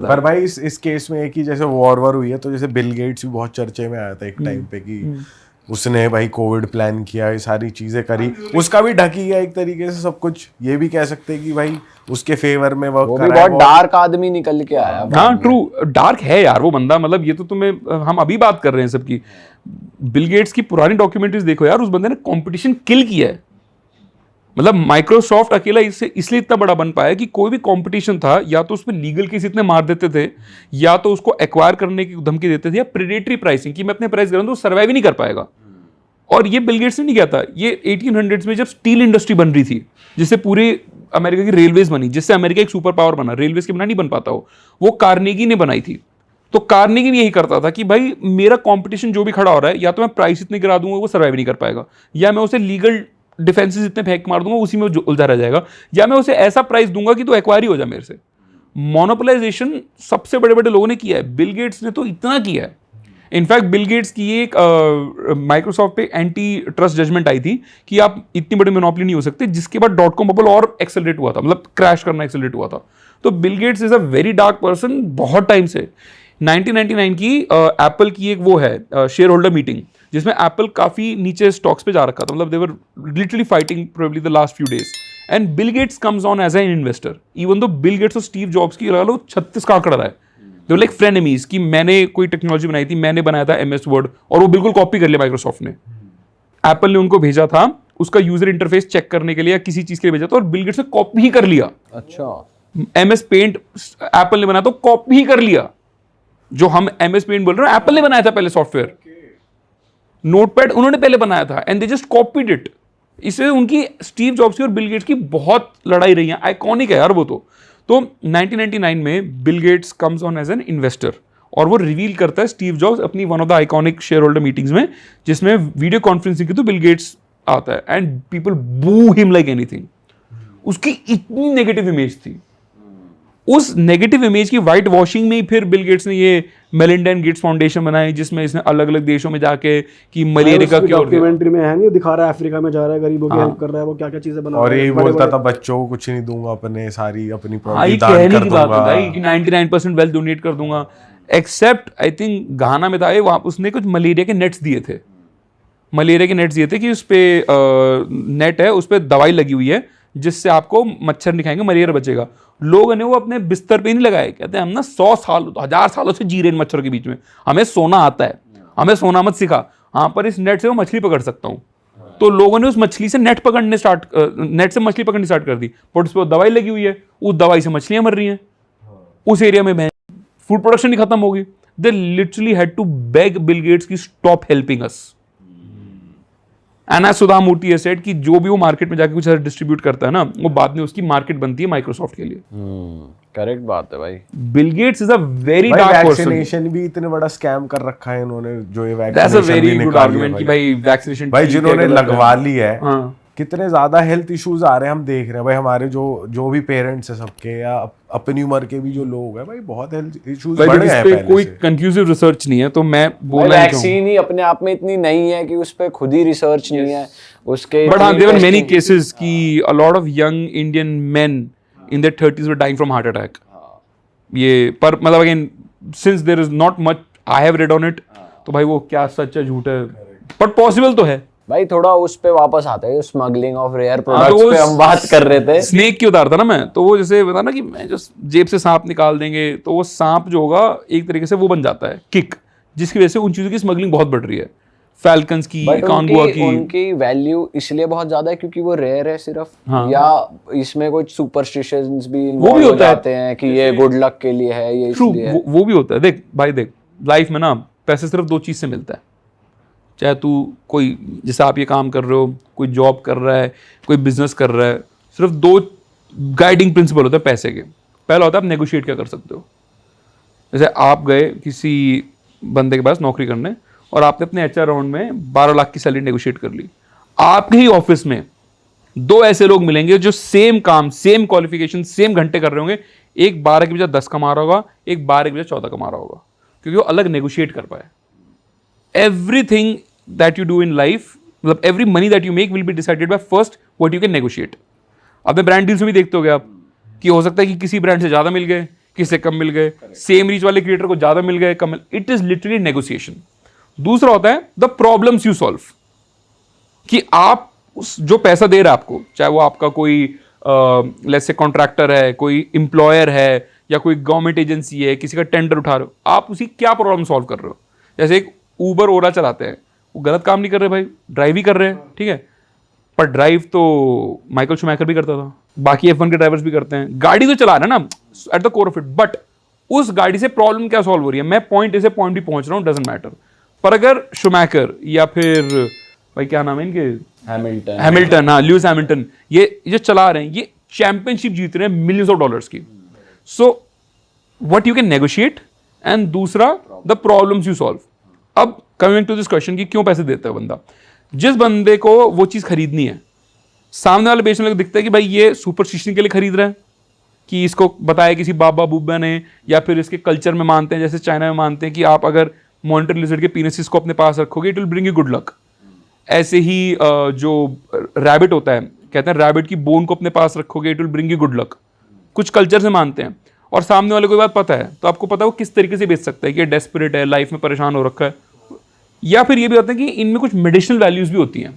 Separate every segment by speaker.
Speaker 1: पर भाई इस केस में एक ही जैसे वॉर हुई है, तो जैसे बिल गेट्स भी बहुत चर्चे में आया था एक टाइम पे कि उसने भाई कोविड प्लान किया, ये सारी चीजें करी, उसका भी ढक ही गया एक तरीके से सब कुछ। ये भी कह सकते हैं कि भाई उसके फेवर में वर्क
Speaker 2: कर रहा है। वो भी बहुत डार्क आदमी निकल के आया।
Speaker 3: हाँ ट्रू, डार्क है यार वो बंदा। मतलब ये तो तुम्हें, हम अभी बात कर रहे हैं सबकी, बिल गेट्स की पुरानी डॉक्यूमेंट्रीज देखो यार, उस बंदे ने कंपटीशन किल किया है। मतलब माइक्रोसॉफ्ट अकेला इसलिए इतना बड़ा बन पाया कि कोई भी कंपटीशन था, या तो उसमें लीगल केस इतने मार देते थे, या तो उसको एक्वायर करने की धमकी देते थे, या प्रेडेटरी प्राइसिंग कि मैं अपने प्राइस करूं तो सर्वाइव ही नहीं कर पाएगा। और ये बिल गेट्स ने नहीं किया था। ये 1800s में जब स्टील इंडस्ट्री बन रही थी, जिससे पूरी अमेरिका की रेलवेज बनी, जिससे अमेरिका एक सुपर पावर बना, रेलवेज के बिना नहीं बन पाता वो कार्नेगी ने बनाई थी। तो कार्नेगी भी यही करता था कि भाई मेरा कंपटीशन जो भी खड़ा हो रहा है, या तो मैं प्राइस इतने गिरा दूंगा वो सर्वाइव नहीं कर पाएगा, या मैं उसे लीगल डिफेंसेस इतने फेंक मार दूंगा उसी में उलझा रह जाएगा, या मैं उसे ऐसा प्राइस दूंगा कि तो एक्वायर ही हो जाए मेरे से। मोनोपोलाइजेशन सबसे बड़े बड़े लोगों ने किया है, बिल गेट्स ने तो इतना किया है। इनफैक्ट बिल गेट्स की एक माइक्रोसॉफ्ट पे एंटी ट्रस्ट जजमेंट आई थी कि आप इतनी बड़ी मोनोपोली नहीं हो सकते, जिसके बाद .com बबल और एक्सेलरेट हुआ था, मतलब क्रैश करना एक्सेलरेट हुआ था। तो Bill Gates is a very dark person बहुत टाइम से। 1999 की एप्पल की एक वो है शेयर होल्डर मीटिंग, जिसमें एप्पल काफी नीचे स्टॉक्स पे जा रखा था, मतलब they were literally fighting probably the last few days, and Bill Gates comes on as an investor, even though Bill Gates और स्टीव जॉब्स की लगा लो 36 का आंकड़ा रहा है। दे वर लाइक फ्रेनेमीज कि मैंने कोई टेक्नोलॉजी बनाई थी, मैंने बनाया था MS वर्ड, और वो बिल्कुल कॉपी कर लिया माइक्रोसॉफ्ट ने। एप्पल ने उनको भेजा था उसका यूजर इंटरफेस चेक करने के लिए या किसी चीज के लिए भेजा था, और बिल गेट्स ने कॉपी ही कर लिया।
Speaker 2: अच्छा,
Speaker 3: MS पेंट एप्पल ने बनाया तो कॉपी ही कर लिया। जो हम MS पेंट बोल रहे हैं, एप्पल ने बनाया था पहले सॉफ्टवेयर। नोटपैड उन्होंने पहले बनाया था, and they just copied it. इससे उनकी स्टीव जॉब्स की और बिल गेट्स की बहुत लड़ाई रही है, आइकॉनिक है यार वो तो 1999 में Bill Gates comes on as an investor, और वो रिवील करता है स्टीव जॉब्स अपनी one of the iconic share holder meetings में, जिसमें वीडियो कॉन्फ्रेंसिंग की तो बिल गेट्स आता है, एंड पीपल बू हिम लाइक एनीथिंग। उसकी इतनी नेगेटिव इमेज थी, उस नेगेटिव इमेज की वाइट वॉशिंग में ही फिर बिल गेट्स ने ये मेलिंडा एंड गेट्स फाउंडेशन बनाई, जिसमें इसने अलग अलग देशों में जाके कि मलेरिया का क्योर,
Speaker 4: डॉक्यूमेंट्री में है नहीं, दिखा रहा है अफ्रीका में जा रहा है, गरीबों की हेल्प कर रहा है, वो क्या क्या चीजें बना रहा है,
Speaker 1: और यही बोलता था बच्चों को कुछ नहीं दूंगा, अपने सारी अपनी प्रॉपर्टी दान कर दूंगा,
Speaker 3: 99% वेल्थ डोनेट कर दूंगा। एक्सेप्ट आई थिंक घाना में था वहां, उसने कुछ मलेरिया के नेट्स दिए थे, कि उस पे नेट है, उस पर दवाई लगी हुई है जिससे आपको मच्छर नहीं खाएंगे, मलेरिया बचेगा। लोगों ने वो अपने बिस्तर पे नहीं लगाए, कहते हैं हम ना 100 साल 1000 सालों से जी रहे हैं मच्छरों के बीच में, हमें सोना आता है, हमें सोना मत सिखा, हाँ पर इस नेट से मैं मछली पकड़ सकता हूँ। तो लोगों ने उस मछली से नेट से मछली पकड़नी स्टार्ट कर दी, बट उस पर दवाई लगी हुई है, उस दवाई से मछलियां मर रही हैं, उस एरिया में फूड प्रोडक्शन ही खत्म होगी। They literally had to beg Bill Gates की stop helping us. And as Sudha Murthy has said कि जो भी वो मार्केट में जाके कुछ डिस्ट्रीब्यूट करता है ना, वो बाद में उसकी मार्केट बनती है माइक्रोसॉफ्ट के लिए।
Speaker 2: करेक्ट बात है भाई।
Speaker 3: Bill Gates is a very dark person.
Speaker 1: Vaccination भी इतने बड़ा स्कैम कर रखा है इन्होंने, जो ये
Speaker 3: that's a very good argument कि भाई वैक्सीनेशन
Speaker 1: भाई जिन्होंने लगवा ली है,
Speaker 3: हाँ,
Speaker 1: कितने ज्यादा हेल्थ इश्यूज आ रहे हैं हम देख रहे हैं भाई। हमारे जो भी पेरेंट्स है सबके, या अपनी उम्र के भी जो लोग हैं भाई, बहुत हेल्थ इश्यूज बढ़ गए हैं पहले से।
Speaker 3: कोई कंक्लूसिव रिसर्च नहीं है, तो मैं बोलना
Speaker 2: वैक्सीन ही अपने आप में इतनी नई है कि उस पे खुद ही रिसर्च नहीं है उसके।
Speaker 3: बट हाँ, देयर आर मेनी केसेस कि a lot of young Indian men in their 30s were dying from heart attack. ये पर मतलब again since there is not much I have read on it, तो भाई वो क्या सच है झूठ है, बट पॉसिबल तो है
Speaker 2: भाई। थोड़ा उस पे वापस आते हैं, स्मगलिंग ऑफ रेयर प्रोडक्ट्स पे हम बात कर रहे थे।
Speaker 3: स्नेक की उतारता ना मैं, तो वो जैसे बता ना कि मैं जो जेब से सांप निकाल देंगे, तो वो सांप जो होगा एक तरीके से वो बन जाता है किक, जिसकी वजह से उन चीजों की स्मगलिंग बहुत बढ़ रही है। फैल्कन्स की, कांगुआ की,
Speaker 2: उनकी वैल्यू इसलिए बहुत ज्यादा है क्योंकि वो रेयर है सिर्फ, या इसमें कुछ सुपरस्टिशंस भी इन्वॉल्व हो जाते हैं कि ये गुड लक के लिए है, ये इसलिए
Speaker 3: वो भी होता है। देख भाई, देख लाइफ में ना पैसे सिर्फ दो चीज से मिलता है, चाहे तू कोई जैसे आप ये काम कर रहे हो, कोई जॉब कर रहा है, कोई बिजनेस कर रहा है, सिर्फ दो गाइडिंग प्रिंसिपल होता है पैसे के। पहला होता है आप नेगोशिएट क्या कर सकते हो। जैसे आप गए किसी बंदे के पास नौकरी करने और आपने अपने HR राउंड में 12 लाख की सैलरी नेगोशिएट कर ली, आपके ही ऑफिस में दो ऐसे लोग मिलेंगे जो सेम काम, सेम क्वालिफिकेशन, सेम घंटे कर रहे होंगे। एक 12 की बजाय 10 कमा रहा होगा, एक 12 की बजाय 14 कमा रहा होगा, क्योंकि वो अलग नेगोशिएट कर पाए। Everything that you do in life, मतलब every money that you make will be decided by first what you can negotiate। अपने ब्रांड डील्स में भी देखते होगे आप कि हो सकता है कि किसी ब्रांड से ज़्यादा मिल गए, किसी से कम मिल गए, सेम रीच वाले क्रिएटर को ज्यादा मिल गए, कम। It is literally negotiation. दूसरा होता है द प्रॉब्लम्स यू सॉल्व, कि आप उस जो पैसा दे रहा है आपको, चाहे वो आपका कोई लेट्स से कॉन्ट्रैक्टर है, कोई एम्प्लॉयर है, या कोई गवर्नमेंट एजेंसी है, किसी का टेंडर उठा रहे हो, आप उसी क्या प्रॉब्लम सॉल्व कर रहे हो। जैसे एक ऊबर ओला चलाते हैं, वो गलत काम नहीं कर रहे भाई, ड्राइव ही कर रहे हैं, ठीक है, पर ड्राइव तो माइकल शूमैकर भी करता था, बाकी F1 के ड्राइवर्स भी करते हैं, गाड़ी तो चला रहे हैं ना at the core of it, but उस गाड़ी से प्रॉब्लम क्या सॉल्व हो रही है, मैं पॉइंट ए से पॉइंट भी पहुंच रहा हूँ, डजंट मैटर। पर अगर शूमैकर या फिर भाई क्या नाम है इनके, हैमिल्टन, हाँ ल्यूइस हैमिल्टन, ये चला रहे हैं, ये चैंपियनशिप जीत रहे हैं मिलियंस ऑफ डॉलर्स की। So what you can negotiate, and दूसरा द प्रॉब्लम्स यू सॉल्व। अब कमिंग टू दिस क्वेश्चन कि क्यों पैसे देता है बंदा, जिस बंदे को वो चीज खरीदनी है, सामने वाले बेचने वाले को दिखता है कि भाई ये सुपरस्टिशन के लिए खरीद रहा है, कि इसको बताया किसी बाबा बुब्बा ने, या फिर इसके कल्चर में मानते हैं, जैसे चाइना में मानते हैं कि आप अगर मॉनिटर लिजर्ड के पीनसिस को अपने पास रखोगे it will bring you good luck. ऐसे ही जो रैबिट होता है, कहते हैं रैबिट की बोन को अपने पास रखोगे it will bring you good luck, कुछ कल्चर से मानते हैं। और सामने वाले को ये बात पता है, तो आपको पता है वो किस तरीके से बेच सकता है, कि डेस्परेट है, लाइफ में परेशान हो रखा है। या फिर ये भी होता है कि इनमें कुछ मेडिसिनल वैल्यूज भी होती हैं,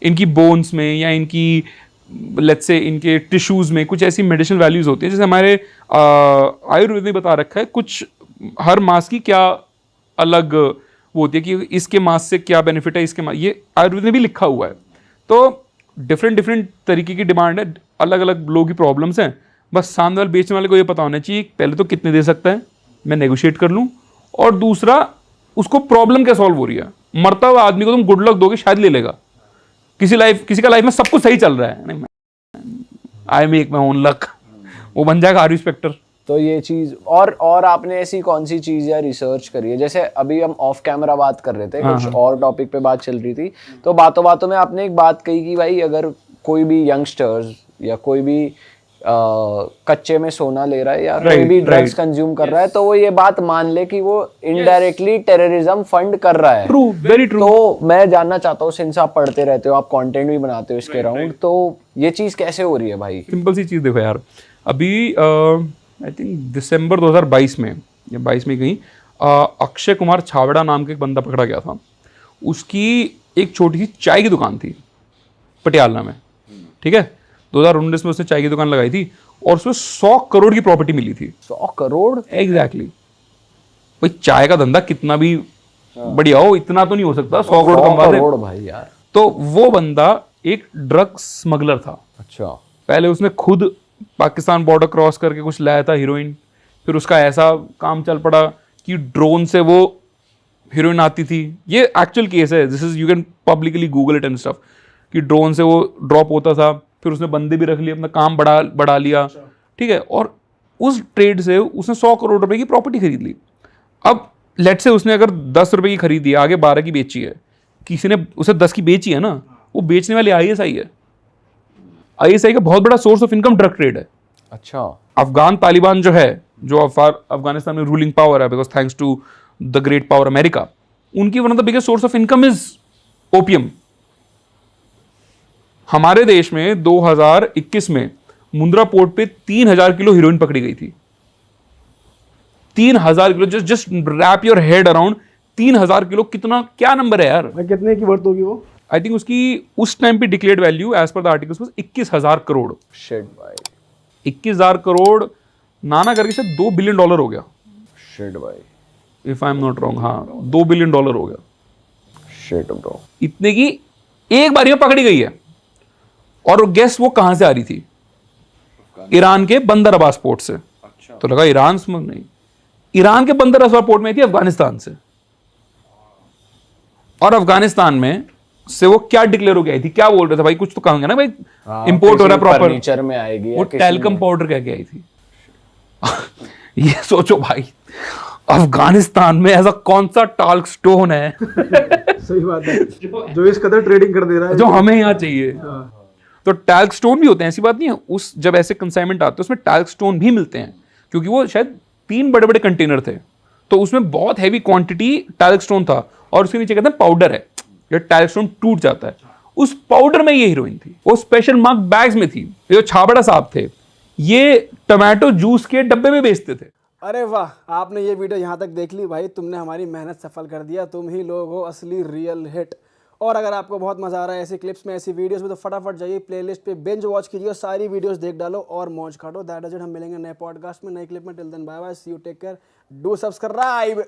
Speaker 3: इनकी बोन्स में या इनकी लेट्स से इनके टिश्यूज में कुछ ऐसी मेडिसिनल वैल्यूज होती हैं। जैसे हमारे आयुर्वेद में बता रखा है कुछ हर मास की क्या अलग वो होती है, कि इसके मास से क्या बेनिफिट है, इसके मास, ये आयुर्वेद में भी लिखा हुआ है। तो डिफरेंट तरीके की डिमांड है, अलग अलग लोगों की प्रॉब्लम्स हैं। बस सामने वाले बेचने वाले को ये पता होना चाहिए पहले तो कितने दे सकता है, मैं नेगोशिएट कर लूँ, और दूसरा उसको प्रॉब्लम क्या सॉल्व हो रही है। मरता हुआ आदमी को तुम गुड लक दोगे शायद ले लेगा, किसी का लाइफ में सब कुछ सही चल रहा है, नहीं I make my own luck, वो बन जाएगा हार्वी स्पेक्टर।
Speaker 2: तो ये चीज और आपने ऐसी कौन सी चीज या रिसर्च करी है, जैसे अभी हम ऑफ कैमरा बात कर रहे थे, कुछ और टॉपिक पे बात चल रही थी, तो बातों बातों में आपने एक बात कही कि भाई अगर कोई भी यंगस्टर्स या कोई भी कच्चे में सोना ले रहा है या कोई भी ड्रग्स कंज्यूम कर रहा है, तो वो ये बात मान ले कि वो इनडायरेक्टली टेररिज्म फंड कर रहा है।
Speaker 3: True, very true.
Speaker 2: तो मैं जानना चाहता हूँ, सिंस आप पढ़ते रहते हो, आप कंटेंट भी बनाते हो इसके अराउंड, तो ये चीज कैसे हो रही है भाई?
Speaker 3: सिंपल सी चीज देखो यार, अभी आई थिंक दिसंबर 2022 में या 22 में कहीं अक्षय कुमार छावड़ा नाम का एक बंदा पकड़ा गया था। उसकी एक छोटी सी चाय की दुकान थी पटियाला में, ठीक है, 2019 में उसने चाय की दुकान लगाई थी और उसमें 100 करोड़ की प्रॉपर्टी मिली थी।
Speaker 2: 100 करोड़?
Speaker 3: एग्जैक्टली। भाई चाय का धंधा कितना भी बढ़िया हो, इतना तो नहीं हो सकता 100 करोड़ कमा दे
Speaker 2: भाई यार।
Speaker 3: तो वो बंदा एक ड्रग स्मगलर था।
Speaker 2: अच्छा।
Speaker 3: पहले उसने खुद पाकिस्तान बॉर्डर क्रॉस करके कुछ लाया था हीरोइन, फिर उसका ऐसा काम चल पड़ा कि ड्रोन से वो हीरोइन आती थी। ये एक्चुअल केस है, this is you can publicly Google it and stuff, कि ड्रोन से वो ड्रॉप होता था, फिर उसने बंदे भी रख लिए, अपना काम बढ़ा लिया, ठीक है, और उस ट्रेड से उसने 100 करोड़ रुपए की प्रॉपर्टी खरीद ली। अब लेट से उसने अगर 10 रुपए की खरीदी है, आगे 12 की बेची है, किसी ने उसे 10 की बेची है ना, वो बेचने वाली ISI है। ISI का बहुत बड़ा source of income drug trade है।
Speaker 2: अच्छा।
Speaker 3: अफगान तालिबान जो है, जो अफगानिस्तान में रूलिंग पावर है, because thanks to the great power America, उनकी one of the biggest source of income is opium. हमारे देश में 2021 में मुंद्रा पोर्ट पे 3000 किलो हीरोइन पकड़ी गई थी। 3000 kilo, just wrap your head around 3000 kilo, कितना क्या नंबर है यार?
Speaker 4: कितने की वर्थ होगी वो?
Speaker 3: आई थिंक उसकी उस टाइम पे declared value as per the articles was 21,000 crore.
Speaker 2: Shit भाई।
Speaker 3: 21,000 करोड़ नाना करके शायद $2 बिलियन हो गया।
Speaker 2: शिट भाई।
Speaker 3: If I am not wrong, हाँ $2 बिलियन हो गया।
Speaker 2: Shit bro.
Speaker 3: इतने की एक बारी में पकड़ी गई है। और गेस वो कहां से आ रही थी? ईरान के बंदर अब्बास पोर्ट से। अच्छा। तो लगा ईरान से नहीं, ईरान के बंदर अब्बास पोर्ट में थी अफगानिस्तान से। और अफगानिस्तान में से वो क्या डिक्लेयर हो गई थी, क्या बोल रहे थे भाई, कुछ तो कहेंगे ना भाई, इंपोर्ट हो रहा है प्रॉपर,
Speaker 2: फर्नीचर में आएगी,
Speaker 3: वो टेलकम पाउडर कह के आई थी। ये सोचो भाई, अफगानिस्तान में ऐसा कौन सा टाल्क स्टोन है
Speaker 4: सही बात है, जो इस कदर ट्रेडिंग कर दे रहा है,
Speaker 3: जो हमें यहाँ चाहिए। तो टैल्क स्टोन भी होते हैं, ऐसी बात नहीं है। उस जब ऐसे कंसाइनमेंट आते हैं उसमें टैल्क स्टोन भी मिलते हैं, क्योंकि वो शायद 3 बड़े बड़े कंटेनर थे, तो उसमें बहुत हैवी क्वांटिटी टैल्क स्टोन था, और उसके नीचे कहते हैं पाउडर है, जब टैल्क स्टोन टूट जाता है, उस पाउडर में ये हीरोइन थी। वो स्पेशल मार्क बैग्स में थी। ये जो छाबड़ा साहब थे, ये टमाटो जूस के डब्बे में बेचते थे।
Speaker 4: अरे वाह, आपने ये वीडियो यहाँ तक देख ली भाई, तुमने हमारी मेहनत सफल कर दिया, तुम ही लोग हो असली रियल हिट। और अगर आपको बहुत मजा आ रहा है ऐसी क्लिप्स में, ऐसी वीडियोस में, तो फटाफट जाइए प्लेलिस्ट पे बिंज वॉच कीजिए, सारी वीडियोस देख डालो और मौज काटो। That is it. हम मिलेंगे नए पॉडकास्ट में, नए क्लिप में। Till then bye bye, see you, take care, do subscribe.